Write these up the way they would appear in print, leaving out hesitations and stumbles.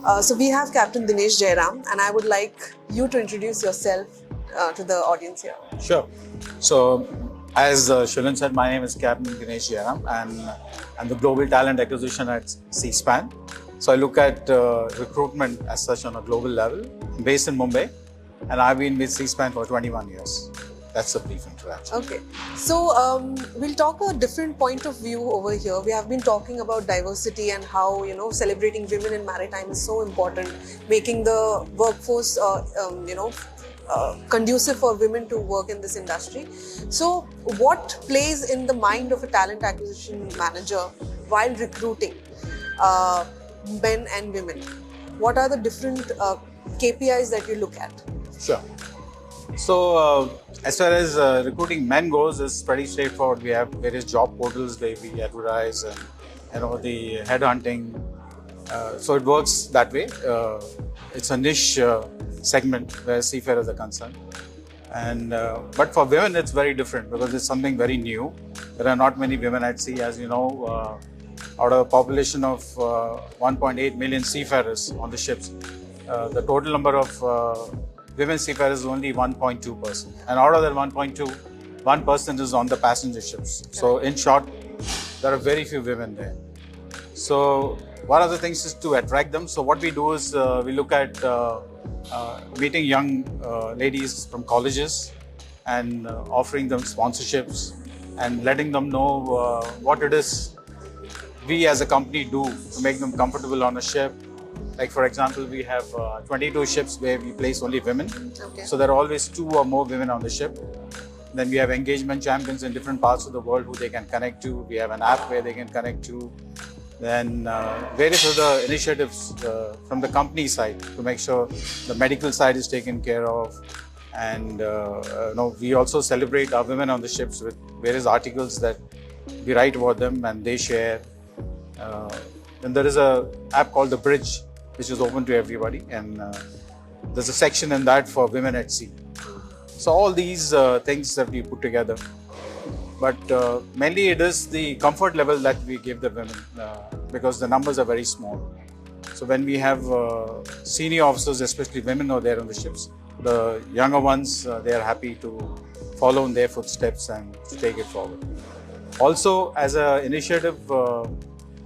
So we have Captain Dinesh Jairam, and I would like you to introduce yourself to the audience here. Sure. So, as Shilin said, my name is Captain Dinesh Jairam, and I'm the Global Talent Acquisition at C-SPAN. So, I look at recruitment as such on a global level, based in Mumbai, and I've been with C-SPAN for 21 years. That's a brief introduction. Okay, so we'll talk a different point of view over here. We have been talking about diversity and how celebrating women in maritime is so important, making the workforce conducive for women to work in this industry. So, what plays in the mind of a talent acquisition manager while recruiting men and women? What are the different KPIs that you look at? Sure. So, as far as recruiting men goes, it's pretty straightforward. We have various job portals where we advertise and the headhunting. So it works that way. It's a niche segment where seafarers are concerned. And but for women, it's very different because it's something very new. There are not many women at sea, as you know. Out of a population of 1.8 million seafarers on the ships, the total number of women seafarers is only 1.2%. And out of that 1.2, 1% is on the passenger ships. So in short, there are very few women there. So one of the things is to attract them. So what we do is we look at meeting young ladies from colleges and offering them sponsorships and letting them know what it is we as a company do to make them comfortable on a ship. Like for example, we have 22 ships where we place only women. Okay. So there are always 2 or more women on the ship. Then we have engagement champions in different parts of the world who they can connect to. We have an app where they can connect to. Then various other initiatives from the company side to make sure the medical side is taken care of. And we also celebrate our women on the ships with various articles that we write about them and they share. Then there is an app called The Bridge, which is open to everybody, and there's a section in that for women at sea. So all these things that we put together, but mainly it is the comfort level that we give the women because the numbers are very small. So when we have senior officers, especially women who are there on the ships, the younger ones, they are happy to follow in their footsteps and to take it forward. Also, as an initiative,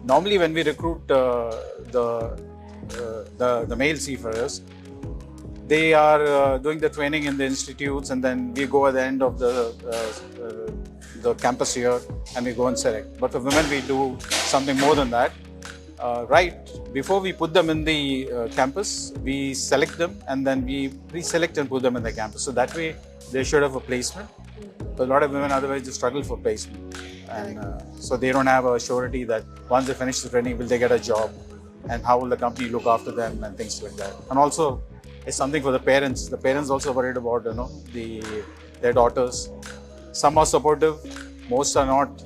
normally when we recruit the male seafarers, they are doing the training in the institutes, and then we go at the end of the campus year and we go and select. But for women, we do something more than that. Right before we put them in the campus, we select them and then we pre-select and put them in the campus. So that way, they should have a placement. So a lot of women otherwise just struggle for placement. And so they don't have a surety that once they finish the training, will they get a job? And how will the company look after them and things like that. And also, it's something for the parents. The parents also worried about their daughters. Some are supportive, most are not.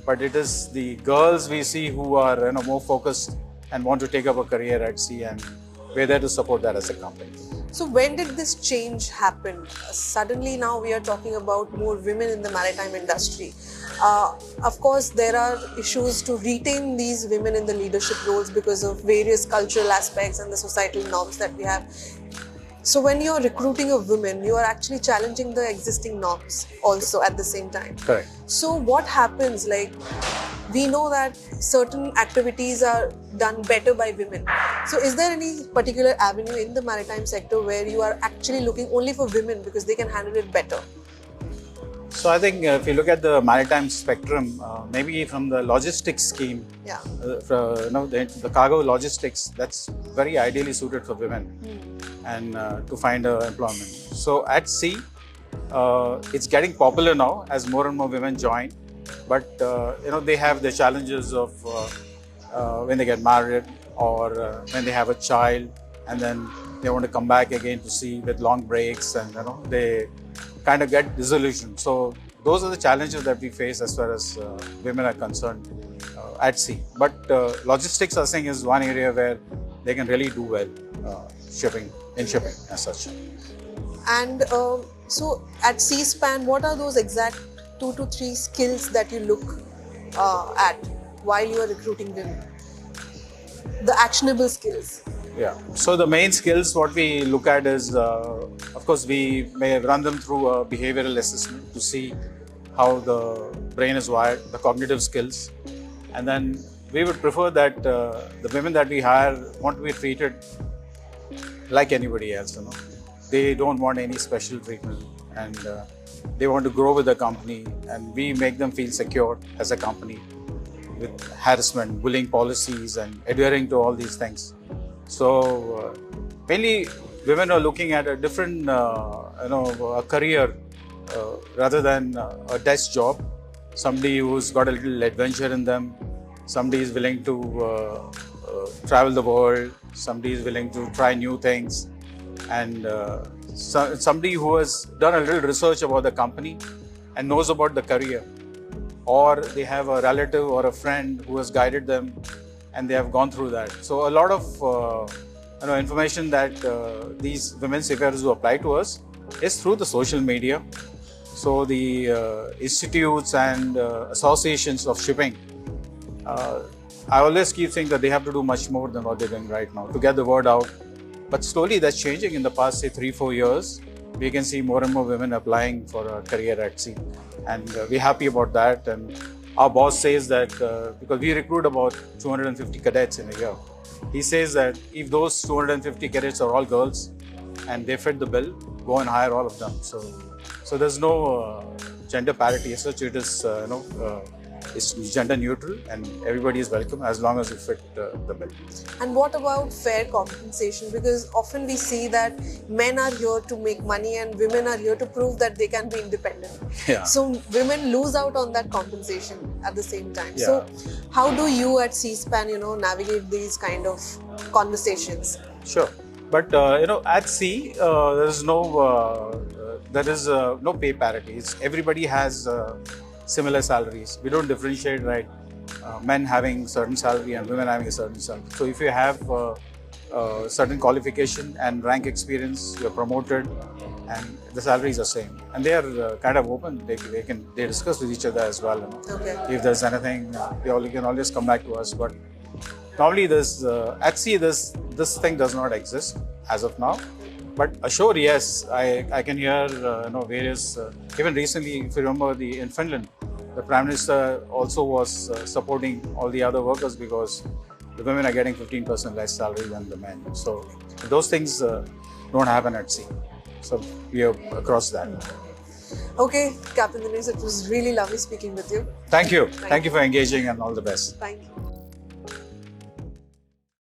But it is the girls we see who are more focused and want to take up a career at sea, and we're there to support that as a company. So when did this change happen? Suddenly now we are talking about more women in the maritime industry. Of course, there are issues to retain these women in the leadership roles because of various cultural aspects and the societal norms that we have. So when you're recruiting a woman, you are actually challenging the existing norms also at the same time. Correct. So what happens, like, we know that certain activities are done better by women. So is there any particular avenue in the maritime sector where you are actually looking only for women because they can handle it better? So I think if you look at the maritime spectrum, maybe from the logistics scheme, the cargo logistics, that's very ideally suited for women and to find employment. So at sea, it's getting popular now as more and more women join. But they have the challenges of when they get married or when they have a child, and then they want to come back again to sea with long breaks, and they kind of get disillusioned. So those are the challenges that we face as far as women are concerned at sea. But logistics, I think, is one area where they can really do well shipping as such. And so at C-SPAN, what are those exact 2 to 3 skills that you look at while you are recruiting women? The actionable skills. Yeah. So the main skills what we look at is, of course, we may run them through a behavioral assessment to see how the brain is wired, the cognitive skills, and then we would prefer that the women that we hire want to be treated like anybody else. They don't want any special treatment, and they want to grow with the company, and we make them feel secure as a company with harassment, bullying policies, and adhering to all these things. So mainly women are looking at a different, a career rather than a desk job. Somebody who's got a little adventure in them. Somebody is willing to travel the world. Somebody is willing to try new things, and somebody who has done a little research about the company and knows about the career, or they have a relative or a friend who has guided them and they have gone through that. So a lot of information that these women seafarers who apply to us is through the social media. So the institutes and associations of shipping, I always keep saying that they have to do much more than what they're doing right now to get the word out. But slowly that's changing. In the past, say 3-4 years, we can see more and more women applying for a career at sea. And we're happy about that. And our boss says that because we recruit about 250 cadets in a year, he says that if those 250 cadets are all girls and they fit the bill, go and hire all of them. So there's no gender parity as such. It is it's gender neutral, and everybody is welcome as long as you fit the bill. And what about fair compensation? Because often we see that men are here to make money and women are here to prove that they can be independent. Yeah. So women lose out on that compensation at the same time. Yeah. So how do you at C-SPAN, navigate these kind of conversations? Sure. But at sea, there is no pay parity. Everybody has similar salaries. We don't differentiate, right? Men having certain salary and women having a certain salary. So if you have certain qualification and rank experience, you're promoted, and the salaries are same. And they are kind of open. They discuss with each other as well. Okay. If there's anything, you can always come back to us. But normally, at sea, this thing does not exist as of now. But ashore, yes, I can hear various. Even recently, if you remember, in Finland, the Prime Minister also was supporting all the other workers because the women are getting 15% less salary than the men. So those things don't happen at sea. So we are across that. Okay, Captain Dinesh, it was really lovely speaking with you. Thank you. Thank you for engaging, and all the best. Thank you.